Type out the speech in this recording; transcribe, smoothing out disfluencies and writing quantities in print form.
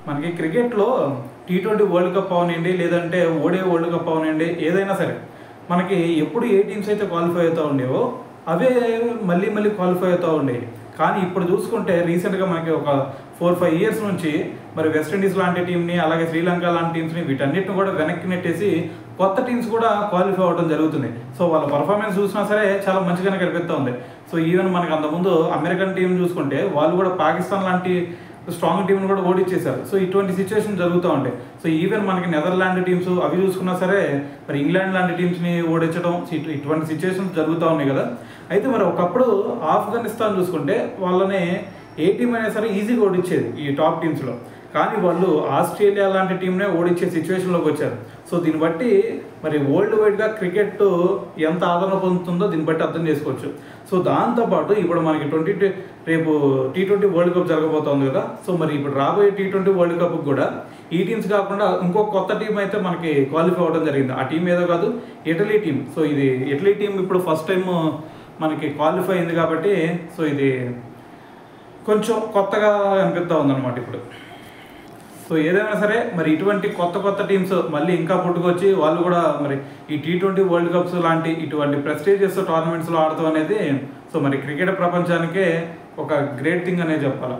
మనకి క్రికెట్లో T20 world cup అవనండి, లేదంటే ఓడిఐ వరల్డ్ కప్ అవనండి, ఏదైనా సరే మనకి ఎప్పుడు ఏ టీమ్స్ అయితే క్వాలిఫై అవుతూ ఉండేవో అవే మళ్ళీ మళ్ళీ క్వాలిఫై అవుతూ ఉండేవి. కానీ ఇప్పుడు చూసుకుంటే రీసెంట్గా మనకి ఒక 4-5 ఇయర్స్ నుంచి మరి వెస్టిండీస్ లాంటి టీంని, అలాగే శ్రీలంక లాంటి టీమ్స్ని, వీటన్నిటిని కూడా వెనక్కి నెట్టేసి కొత్త టీమ్స్ కూడా క్వాలిఫై అవ్వడం జరుగుతుంది. సో వాళ్ళ పర్ఫార్మెన్స్ చూసినా సరే చాలా మంచిగానే కనిపిస్తూ ఉంది. సో ఈవెన్ మనకి అంతకుముందు అమెరికన్ టీం చూసుకుంటే వాళ్ళు కూడా పాకిస్తాన్ లాంటి స్ట్రాంగ్ టీంని కూడా ఓడించేశారు. సో ఇటువంటి సిచ్యువేషన్ జరుగుతూ ఉంటాయి. సో ఈవెన్ మనకి నెదర్లాండ్ టీమ్స్ అవి చూసుకున్నా సరే మరి ఇంగ్లాండ్ లాంటి టీమ్స్ని ఓడించడం ఇటువంటి సిచ్యువేషన్స్ జరుగుతూ ఉన్నాయి కదా. అయితే మరి ఒకప్పుడు ఆఫ్ఘనిస్తాన్ చూసుకుంటే వాళ్ళని ఏ టీం అయినా సరే ఈజీగా ఓడించేది ఈ టాప్ టీమ్స్లో. కానీ వాళ్ళు ఆస్ట్రేలియా లాంటి టీంనే ఓడించే సిచ్యువేషన్లోకి వచ్చారు. సో దీన్ని బట్టి మరి వరల్డ్ వైడ్గా క్రికెట్ ఎంత ఆదరణ పొందుతుందో దీన్ని బట్టి అర్థం చేసుకోవచ్చు. సో దాంతోపాటు ఇప్పుడు మనకి రేపు T20 వరల్డ్ కప్ జరగబోతోంది కదా. సో మరి ఇప్పుడు రాబోయే T20 వరల్డ్ కప్ కూడా ఈ టీమ్స్ కాకుండా ఇంకో కొత్త టీం అయితే మనకి క్వాలిఫై అవ్వడం జరిగింది. ఆ టీం ఏదో కాదు, ఇటలీ టీం. సో ఇది ఇటలీ టీం ఇప్పుడు ఫస్ట్ టైం మనకి క్వాలిఫై అయింది కాబట్టి సో ఇది కొంచెం కొత్తగా అనిపిస్తూ ఉందన్నమాట ఇప్పుడు. సో ఏదైనా సరే మరి ఇటువంటి కొత్త టీమ్స్ మళ్ళీ ఇంకా పుట్టుకొచ్చి వాళ్ళు కూడా మరి ఈ T20 వరల్డ్ కప్స్ లాంటి ఇటువంటి ప్రెస్టీజియస్ టోర్నమెంట్స్లో ఆడటం అనేది సో మరి క్రికెట్ ప్రపంచానికే ఒక గ్రేట్ థింగ్ అనే చెప్పాలి.